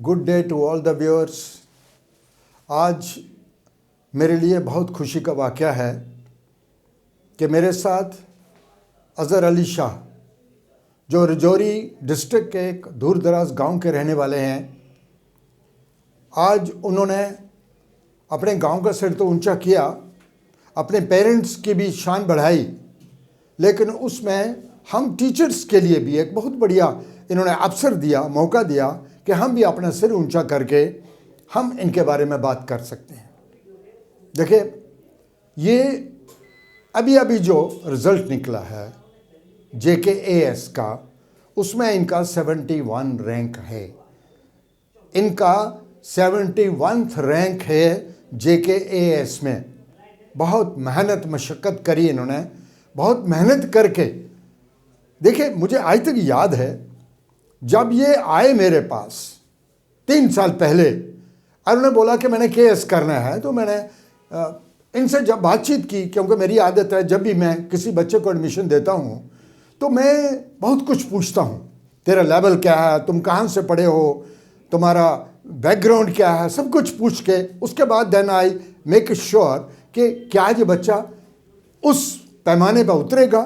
Good day to all the viewers. आज मेरे लिए बहुत खुशी का वाक़या है कि मेरे साथ अज़हर अली शाह, जो रजौरी डिस्ट्रिक्ट के एक दूर दराज गाँव के रहने वाले हैं, आज उन्होंने अपने गांव का सिर तो ऊंचा किया, अपने पेरेंट्स की भी शान बढ़ाई, लेकिन उसमें हम टीचर्स के लिए भी एक बहुत बढ़िया इन्होंने अवसर दिया, मौका दिया कि हम भी अपना सिर ऊंचा करके हम इनके बारे में बात कर सकते हैं। देखिए, ये अभी अभी जो रिज़ल्ट निकला है JKAS का, उसमें इनका 71 रैंक है। इनका 71th रैंक है JKAS में। बहुत मेहनत मशक्क़त करी इन्होंने, बहुत मेहनत करके। देखिए, मुझे आज तक याद है जब ये आए मेरे पास 3 साल पहले और उन्होंने बोला कि मैंने KS करना है, तो मैंने इनसे जब बातचीत की, क्योंकि मेरी आदत है जब भी मैं किसी बच्चे को एडमिशन देता हूँ तो मैं बहुत कुछ पूछता हूँ। तेरा लेवल क्या है, तुम कहाँ से पढ़े हो, तुम्हारा बैकग्राउंड क्या है, सब कुछ पूछ के उसके बाद देन आई मेक श्योर कि क्या ये बच्चा उस पैमाने पर उतरेगा,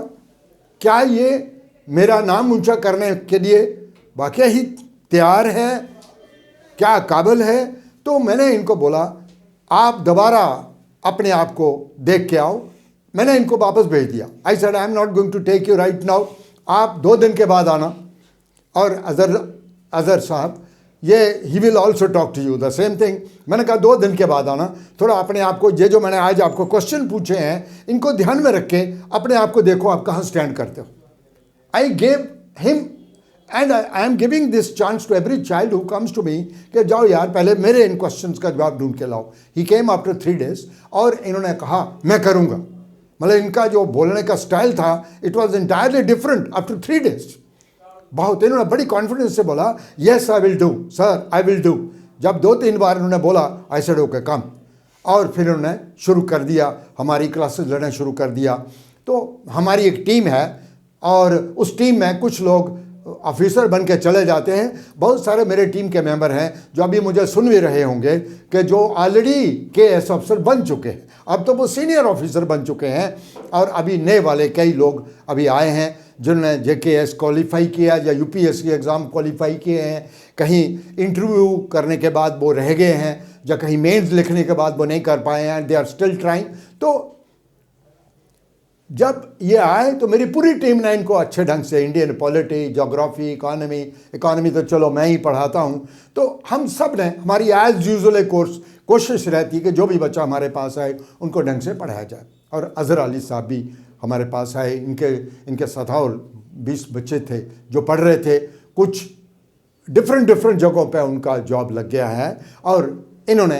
क्या ये मेरा नाम ऊंचा करने के लिए वाकई ही तैयार है, क्या काबिल है। तो मैंने इनको बोला, आप दोबारा अपने आप को देख के आओ। मैंने इनको वापस भेज दिया। I said I am not going to take you right now, आप 2 दिन के बाद आना। और अज़हर साहब, ये he will also talk to you the same thing. मैंने कहा 2 दिन के बाद आना, थोड़ा अपने आप को, ये जो मैंने आज आपको क्वेश्चन पूछे हैं इनको ध्यान में रख के अपने आप को देखो आप कहाँ स्टैंड करते हो। I gave him and I am giving this chance to every child who comes to me कि जाओ यार, पहले मेरे इन क्वेश्चंस का जवाब ढूंढ के लाओ। ही केम आफ्टर 3 days और इन्होंने कहा मैं करूँगा। मतलब इनका जो बोलने का स्टाइल था, it was entirely different after 3 days। बहुत इन्होंने बड़ी कॉन्फिडेंस से बोला, yes I will do sir, I will do. जब 2-3 बार इन्होंने बोला, आई सेड ओके कम। और फिर इन्होंने शुरू कर दिया, हमारी क्लासेस लेना शुरू कर दिया। तो हमारी एक टीम है और उस टीम में कुछ लोग ऑफिसर बन के चले जाते हैं। बहुत सारे मेरे टीम के मेंबर हैं जो अभी मुझे सुन भी रहे होंगे कि जो ऑलरेडी KS अफसर बन चुके हैं, अब तो वो सीनियर ऑफिसर बन चुके हैं। और अभी नए वाले कई लोग अभी आए हैं जिन्होंने JKS क्वालिफाई किया या UPSC एग्ज़ाम क्वालिफाई किए हैं। कहीं इंटरव्यू करने के बाद वो रह गए हैं, या कहीं मेंस लिखने के बाद वो नहीं कर पाए हैं, दे आर स्टिल ट्राइंग। तो जब ये आए तो मेरी पूरी टीम ने इनको अच्छे ढंग से इंडियन पॉलिटी, ज्योग्राफी, इकोनॉमी तो चलो मैं ही पढ़ाता हूँ, तो हम सब ने, हमारी एज यूजुअल कोशिश रहती है कि जो भी बच्चा हमारे पास आए उनको ढंग से पढ़ाया जाए। और अज़हर अली साहब भी हमारे पास आए। इनके साथ और 20 बच्चे थे जो पढ़ रहे थे। कुछ डिफरेंट जगहों पे उनका जॉब लग गया है और इन्होंने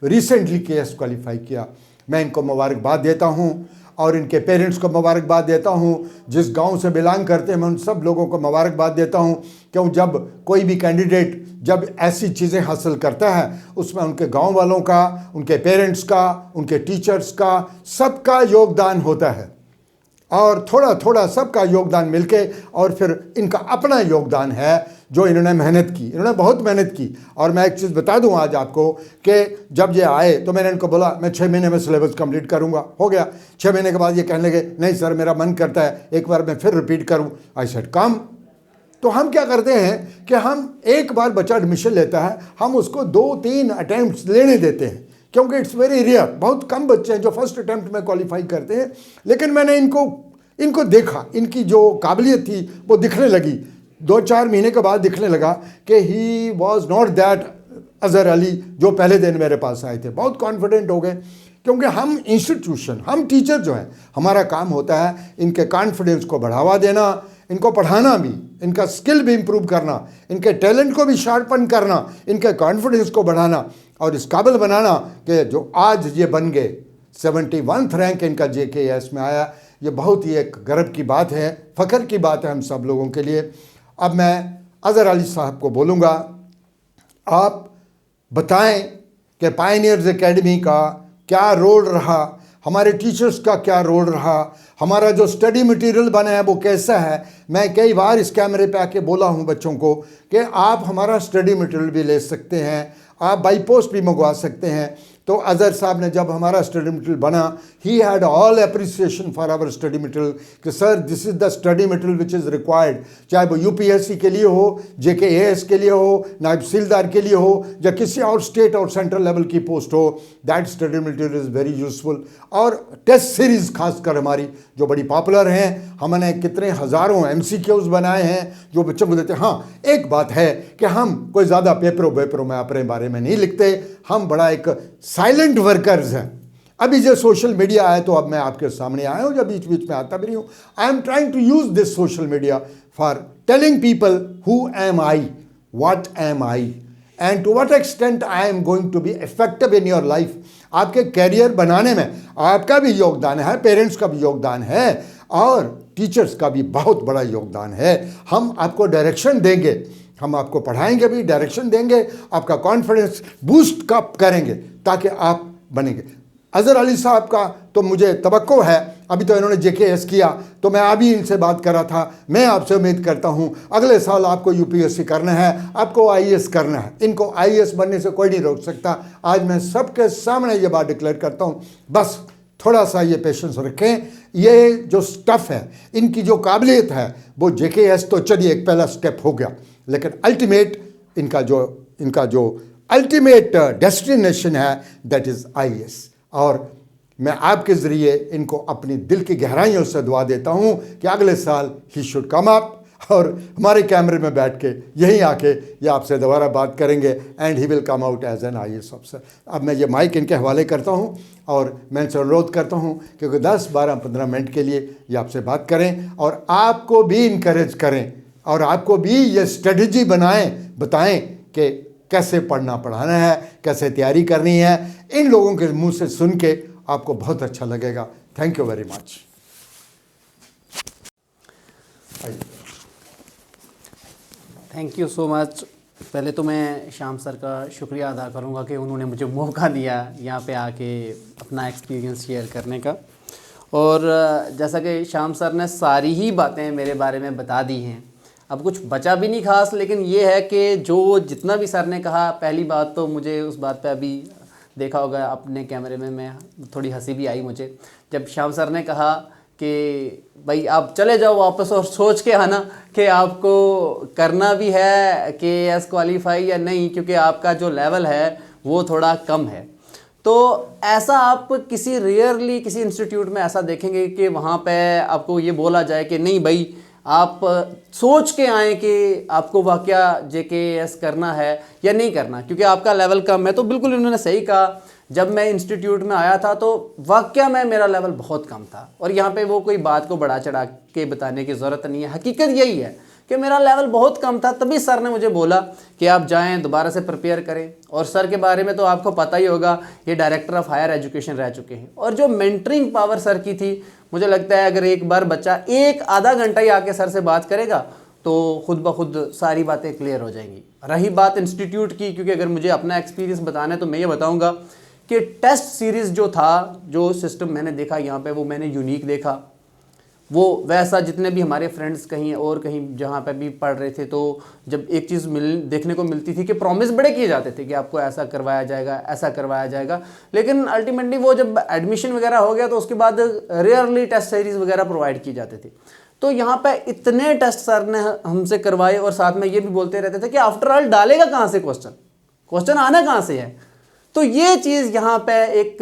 रिसेंटली KS क्वालिफाई किया। मैं इनको मुबारकबाद देता हूँ और इनके पेरेंट्स को मुबारकबाद देता हूँ। जिस गांव से बिलोंग करते हैं मैं उन सब लोगों को मुबारकबाद देता हूँ, क्यों जब कोई भी कैंडिडेट जब ऐसी चीज़ें हासिल करता है उसमें उनके गांव वालों का, उनके पेरेंट्स का, उनके टीचर्स का, सबका योगदान होता है। और थोड़ा थोड़ा सबका योगदान मिलके और फिर इनका अपना योगदान है जो इन्होंने मेहनत की। इन्होंने बहुत मेहनत की। और मैं एक चीज़ बता दूं आज आपको कि जब ये आए तो मैंने इनको बोला मैं 6 महीने में सिलेबस कंप्लीट करूंगा। हो गया। 6 महीने के बाद ये कहने लगे नहीं सर, मेरा मन करता है एक बार मैं फिर रिपीट करूं। आई सेड कम। तो हम क्या करते हैं कि हम एक बार बच्चा एडमिशन लेता है, हम उसको 2-3 अटैम्प्ट्स लेने देते हैं, क्योंकि इट्स वेरी रेयर। बहुत कम बच्चे हैं जो फर्स्ट अटैम्प्ट में क्वालिफाई करते हैं। लेकिन मैंने इनको देखा, इनकी जो काबिलियत थी वो दिखने लगी। 2-4 महीने के बाद दिखने लगा कि he was not that Azhar Ali जो पहले दिन मेरे पास आए थे। बहुत कॉन्फिडेंट हो गए, क्योंकि हम इंस्टीट्यूशन, हम टीचर जो हैं, हमारा काम होता है इनके कॉन्फिडेंस को बढ़ावा देना, इनको पढ़ाना भी, इनका स्किल भी इम्प्रूव करना, इनके टैलेंट को भी शार्पन करना, इनके कॉन्फिडेंस को बढ़ाना और इस काबिल बनाना कि जो आज ये बन गए। 71th रैंक इनका JKAS में आया। ये बहुत ही एक गर्व की बात है, फ़ख्र की बात है हम सब लोगों के लिए। अब मैं अज़हर अली साहब को बोलूँगा, आप बताएं कि पायनियर्स एकेडमी का क्या रोल रहा हमारे टीचर्स का क्या रोल रहा, हमारा जो स्टडी मटेरियल बना है वो कैसा है। मैं कई बार इस कैमरे पे आके बोला हूँ बच्चों को कि आप हमारा स्टडी मटेरियल भी ले सकते हैं, आप बाई पोस्ट भी मंगवा सकते हैं। तो अजहर साहब ने जब हमारा स्टडी मटेरियल बना, he had all appreciation for our study material कि sir this is the study material which is required, चाहे वो यूपीएससी के लिए हो, JKAS के लिए हो, नायब तहसीलदार के लिए हो, या किसी और स्टेट और सेंट्रल लेवल की पोस्ट हो, that study material is very useful. और टेस्ट सीरीज़ खासकर हमारी जो बड़ी पॉपुलर हैं, हमने कितने हज़ारों MCQs बनाए हैं जो बच्चों को देते हैं। हाँ, एक बात है कि हम कोई ज़्यादा पेपरों में अपने बारे में नहीं लिखते, हम बड़ा एक साइलेंट वर्कर्स हैं। अभी जो सोशल मीडिया है तो अब मैं आपके सामने आया हूँ, जब बीच बीच में आता भी नहीं हूँ। I am trying to use this social media for telling people who am I, what am I, and to what extent I am going to be effective in your life. आपके कैरियर बनाने में आपका भी योगदान है, parents का भी योगदान है, और टीचर्स का भी बहुत बड़ा योगदान है। हम आपको डायरेक्शन देंगे, हम आपको पढ़ाएंगे भी, डायरेक्शन देंगे, आपका कॉन्फिडेंस बूस्ट अप करेंगे ताकि आप बनेंगे। अजहर अली साहब का तो मुझे तवक्को है, अभी तो इन्होंने JKS किया, तो मैं अभी इनसे बात कर रहा था। मैं आपसे उम्मीद करता हूँ अगले साल आपको UPSC करना है, आपको IAS करना है। इनको IAS बनने से कोई नहीं रोक सकता। आज मैं सबके सामने ये बात डिक्लेयर करता हूँ, बस थोड़ा सा ये पेशेंस रखें। ये जो स्टफ़ है, इनकी जो काबिलियत है, वो JKS तो चलिए एक पहला स्टेप हो गया, लेकिन अल्टीमेट इनका जो अल्टीमेट डेस्टिनेशन है दैट इज़ IAS। और मैं आपके ज़रिए इनको अपनी दिल की गहराइयों से दुआ देता हूँ कि अगले साल ही शुड कम अप और हमारे कैमरे में बैठ के यहीं आके ये आपसे दोबारा बात करेंगे, and he will come out as an IAS officer. अब मैं ये माइक इनके हवाले करता हूँ और मैं इनसे अनुरोध करता हूँ कि 10, 12, 15 मिनट के लिए ये आपसे बात करें और आपको भी इनकरेज करें और आपको भी ये स्ट्रेटजी बताएं कि कैसे पढ़ना पढ़ाना है, कैसे तैयारी करनी है। इन लोगों के मुंह से सुन के आपको बहुत अच्छा लगेगा। Thank you very much. Thank you so much. पहले तो मैं श्याम सर का शुक्रिया अदा करूंगा कि उन्होंने मुझे मौका दिया यहाँ पे आके अपना एक्सपीरियंस शेयर करने का। और जैसा कि श्याम सर ने सारी ही बातें मेरे बारे में बता दी हैं, अब कुछ बचा भी नहीं खास, लेकिन ये है कि जो जितना भी सर ने कहा, पहली बात तो मुझे उस बात पे अभी देखा होगा अपने कैमरे में, मैं थोड़ी हंसी भी आई मुझे जब श्याम सर ने कहा कि भाई आप चले जाओ वापस और सोच के आना कि आपको करना भी है KAS क्वालिफाई या नहीं, क्योंकि आपका जो लेवल है वो थोड़ा कम है। तो ऐसा आप किसी रेयरली किसी इंस्टीट्यूट में ऐसा देखेंगे कि वहाँ पे आपको ये बोला जाए कि नहीं भाई आप सोच के आएँ कि आपको वाकया JKAS करना है या नहीं करना, क्योंकि आपका लेवल कम है। तो बिल्कुल इन्होंने सही कहा। जब मैं इंस्टीट्यूट में आया था तो वाकया में मेरा लेवल बहुत कम था, और यहाँ पे वो कोई बात को बढ़ा चढ़ा के बताने की ज़रूरत नहीं है। हकीकत यही है कि मेरा लेवल बहुत कम था, तभी सर ने मुझे बोला कि आप जाएं दोबारा से प्रिपेयर करें। और सर के बारे में तो आपको पता ही होगा, ये डायरेक्टर ऑफ हायर एजुकेशन रह चुके हैं। और जो मेंटरिंग पावर सर की थी, मुझे लगता है अगर एक बार बच्चा एक आधा घंटा ही आके सर से बात करेगा तो खुद ब खुद सारी बातें क्लियर हो जाएंगी। रही बात इंस्टीट्यूट की, क्योंकि अगर मुझे अपना एक्सपीरियंस बताना है तो मैं ये बताऊँगा कि टेस्ट सीरीज़ जो था, जो सिस्टम मैंने देखा यहाँ पे, वो मैंने यूनिक देखा। वो वैसा जितने भी हमारे फ्रेंड्स कहीं और कहीं जहाँ पे भी पढ़ रहे थे, तो जब एक चीज़ देखने को मिलती थी कि प्रॉमिस बड़े किए जाते थे कि आपको ऐसा करवाया जाएगा, ऐसा करवाया जाएगा, लेकिन अल्टीमेटली वो जब एडमिशन वगैरह हो गया तो उसके बाद रेयरली टेस्ट सीरीज़ वगैरह प्रोवाइड किए जाते थे। तो यहाँ पे इतने टेस्ट सर ने हमसे करवाए, और साथ में ये भी बोलते रहते थे कि आफ्टर ऑल डालेगा कहाँ से क्वेश्चन आना कहाँ से है। तो ये चीज़ यहाँ पे एक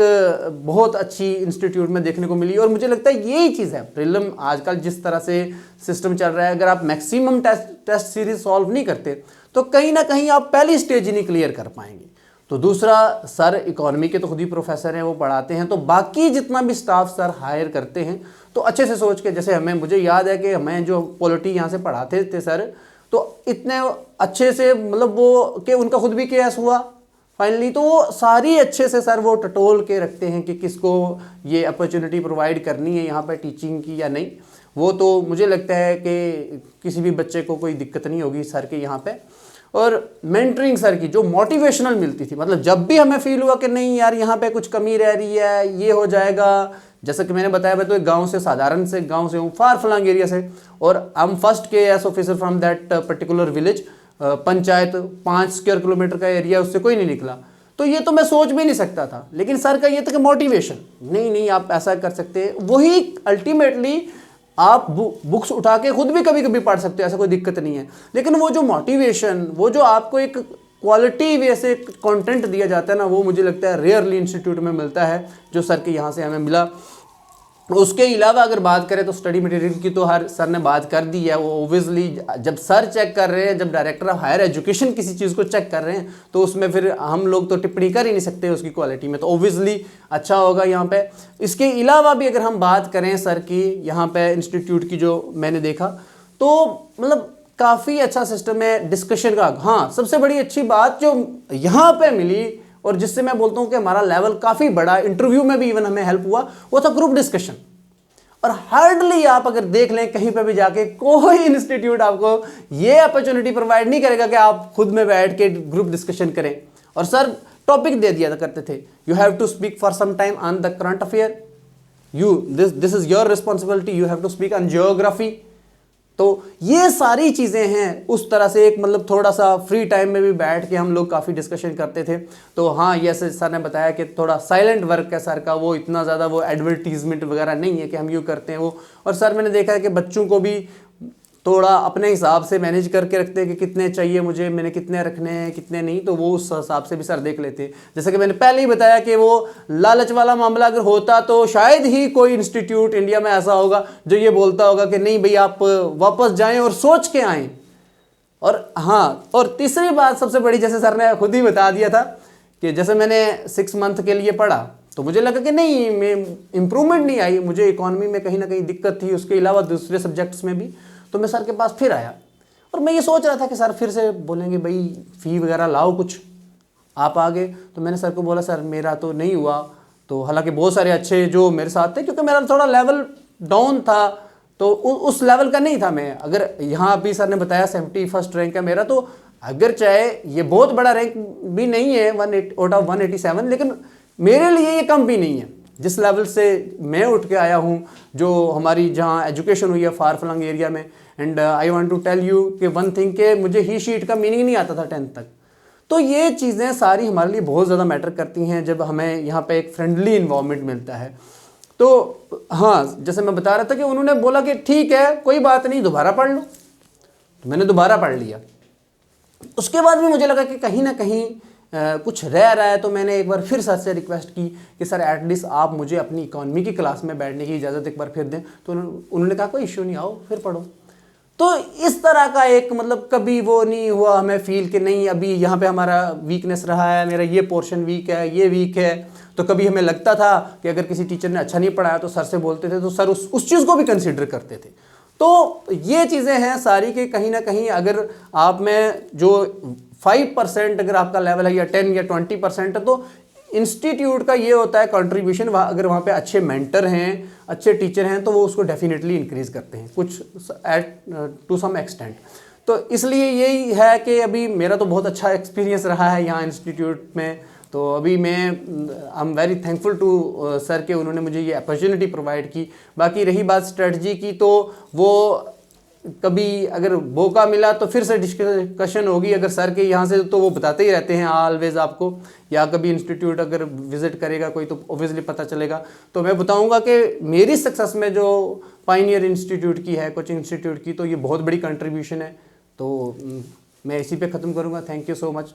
बहुत अच्छी इंस्टीट्यूट में देखने को मिली, और मुझे लगता है यही चीज़ है प्रीलिम आजकल जिस तरह से सिस्टम चल रहा है। अगर आप मैक्सिमम टेस्ट सीरीज सॉल्व नहीं करते तो कहीं ना कहीं आप पहली स्टेज ही नहीं क्लियर कर पाएंगे। तो दूसरा, सर इकोनॉमी के तो खुद ही प्रोफेसर हैं, वो पढ़ाते हैं, तो बाकी जितना भी स्टाफ सर हायर करते हैं तो अच्छे से सोच के, जैसे मुझे याद है कि हमें जो पॉलिटी यहाँ से पढ़ाते थे सर, तो इतने अच्छे से मतलब वो कि उनका खुद भी केस हुआ फाइनली, तो वो सारी अच्छे से सर वो टटोल के रखते हैं कि किसको ये अपॉर्चुनिटी प्रोवाइड करनी है यहाँ पे टीचिंग की या नहीं। वो तो मुझे लगता है कि किसी भी बच्चे को कोई दिक्कत नहीं होगी सर के यहाँ पे। और मेंटरिंग सर की जो मोटिवेशनल मिलती थी, मतलब जब भी हमें फील हुआ कि नहीं यार यहाँ पे कुछ कमी रह रही है, ये हो जाएगा। जैसे कि मैंने बताया, मैं तो एक गांव से, साधारण से गांव से हूँ, फार फ्लंग एरिया से, और I am first KAS officer from that particular village. Panchayat 5 square kilometre का एरिया, उससे कोई नहीं निकला। तो ये तो मैं सोच भी नहीं सकता था, लेकिन सर का ये था कि मोटिवेशन, नहीं नहीं आप ऐसा कर सकते हैं। वही अल्टीमेटली आप बुक्स उठा के खुद भी कभी कभी पढ़ सकते हो, ऐसा कोई दिक्कत नहीं है। लेकिन वो जो मोटिवेशन, वो जो आपको एक क्वालिटी वे से कंटेंट दिया जाता है ना, वो मुझे लगता है रेयरली इंस्टीट्यूट में मिलता है, जो सर के यहाँ से हमें मिला। उसके अलावा अगर बात करें तो स्टडी मटेरियल की तो हर सर ने बात कर दी है। वो ओब्वियसली जब सर चेक कर रहे हैं, जब डायरेक्टर ऑफ हायर एजुकेशन किसी चीज़ को चेक कर रहे हैं, तो उसमें फिर हम लोग तो टिप्पणी कर ही नहीं सकते उसकी क्वालिटी में, तो ओब्वियसली अच्छा होगा यहाँ पे। इसके अलावा भी अगर हम बात करें सर की यहाँ पे इंस्टीट्यूट की, जो मैंने देखा तो मतलब काफ़ी अच्छा सिस्टम है डिस्कशन का। हाँ, सबसे बड़ी अच्छी बात जो यहाँ पे मिली और जिससे मैं बोलता हूँ कि हमारा लेवल काफ़ी बड़ा, इंटरव्यू में भी इवन हमें हेल्प हुआ, वो था ग्रुप डिस्कशन। और हार्डली आप अगर देख लें कहीं पे भी जाके, कोई इंस्टीट्यूट आपको ये अपॉर्चुनिटी प्रोवाइड नहीं करेगा कि आप खुद में बैठ के ग्रुप डिस्कशन करें। और सर टॉपिक दे दिया करते थे, you have to speak for some time on the current affair, this is your responsibility, you have to speak on geography. तो ये सारी चीज़ें हैं। उस तरह से एक मतलब थोड़ा सा फ्री टाइम में भी बैठ के हम लोग काफ़ी डिस्कशन करते थे। तो हाँ, ये सर ने बताया कि थोड़ा साइलेंट वर्क है सर का, वो इतना ज़्यादा वो एडवर्टीजमेंट वगैरह नहीं है कि हम यूँ करते हैं वो। और सर मैंने देखा है कि बच्चों को भी थोड़ा अपने हिसाब से मैनेज करके रखते हैं कि कितने चाहिए मुझे, मैंने कितने रखने हैं कितने नहीं, तो वो उस हिसाब से भी सर देख लेते हैं। जैसे कि मैंने पहले ही बताया कि वो लालच वाला मामला अगर होता तो शायद ही कोई इंस्टीट्यूट इंडिया में ऐसा होगा जो ये बोलता होगा कि नहीं भाई आप वापस जाएं और सोच के आएँ। और हाँ, और तीसरी बात सबसे बड़ी, जैसे सर ने खुद ही बता दिया था कि जैसे मैंने 6 मंथ के लिए पढ़ा तो मुझे लगा कि नहीं, मैं इम्प्रूवमेंट नहीं आई, मुझे इकोनॉमी में कहीं ना कहीं दिक्कत थी, उसके अलावा दूसरे सब्जेक्ट्स में भी। तो मैं सर के पास फिर आया और मैं ये सोच रहा था कि सर फिर से बोलेंगे भाई फ़ी वगैरह लाओ कुछ, आप आ गए। तो मैंने सर को बोला सर मेरा तो नहीं हुआ। तो हालांकि बहुत सारे अच्छे जो मेरे साथ थे, क्योंकि मेरा थोड़ा लेवल डाउन था, तो उस लेवल का नहीं था मैं। अगर यहाँ अभी सर ने बताया 71st रैंक है मेरा, तो अगर चाहे ये बहुत बड़ा रैंक भी नहीं है 180 आउट ऑफ 187, लेकिन मेरे लिए ये कम भी नहीं है। जिस लेवल से मैं उठ के आया हूँ, जो हमारी जहाँ एजुकेशन हुई है फार फ्लंग एरिया में, and I want to tell you कि वन थिंग के मुझे ही शीट का मीनिंग नहीं आता था 10th तक। तो ये चीज़ें सारी हमारे लिए बहुत ज़्यादा मैटर करती हैं जब हमें यहाँ पे एक फ्रेंडली इन्वायरमेंट मिलता है। तो हाँ, जैसे मैं बता रहा था कि उन्होंने बोला कि ठीक है कोई बात नहीं, दोबारा पढ़ लो। तो मैंने दोबारा पढ़ लिया। उसके बाद भी मुझे लगा कि कहीं ना कहीं कुछ रह रहा है, तो मैंने एक बार फिर सर से रिक्वेस्ट की कि सर एटलीस्ट आप मुझे अपनी इकोनॉमी की क्लास में बैठने की इजाज़त एक बार फिर दें। तो उन्होंने कहा कोई इश्यू नहीं, आओ फिर पढ़ो। तो इस तरह का एक मतलब कभी वो नहीं हुआ हमें फील कि नहीं अभी यहाँ पे हमारा वीकनेस रहा है, मेरा ये पोर्शन वीक है, ये वीक है। तो कभी हमें लगता था कि अगर किसी टीचर ने अच्छा नहीं पढ़ाया तो सर से बोलते थे, तो सर उस चीज़ को भी कंसिडर करते थे। तो ये चीज़ें हैं सारी कि कहीं ना कहीं अगर आप में जो 5% अगर आपका लेवल है या 10 या 20% है, तो इंस्टीट्यूट का ये होता है कंट्रीब्यूशन, अगर वहाँ पे अच्छे मेंटर हैं, अच्छे टीचर हैं, तो वो उसको डेफिनेटली इंक्रीज़ करते हैं कुछ टू सम एक्सटेंट। तो इसलिए यही है कि अभी मेरा तो बहुत अच्छा एक्सपीरियंस रहा है यहाँ इंस्टीट्यूट में। तो अभी मैं I am very thankful to sir के उन्होंने मुझे ये अपॉर्चुनिटी प्रोवाइड की। बाकी रही बात स्ट्रेटजी की, तो वो कभी अगर मौका मिला तो फिर से डिस्कशन होगी अगर सर के यहाँ से, तो वो बताते ही रहते हैं ऑलवेज आपको, या कभी इंस्टीट्यूट अगर विजिट करेगा कोई तो ऑब्वियसली पता चलेगा। तो मैं बताऊंगा कि मेरी सक्सेस में जो पायनियर इंस्टीट्यूट की है, कोचिंग इंस्टीट्यूट की, तो ये बहुत बड़ी कंट्रीब्यूशन है। तो मैं इसी पे ख़त्म करूँगा। Thank you so much.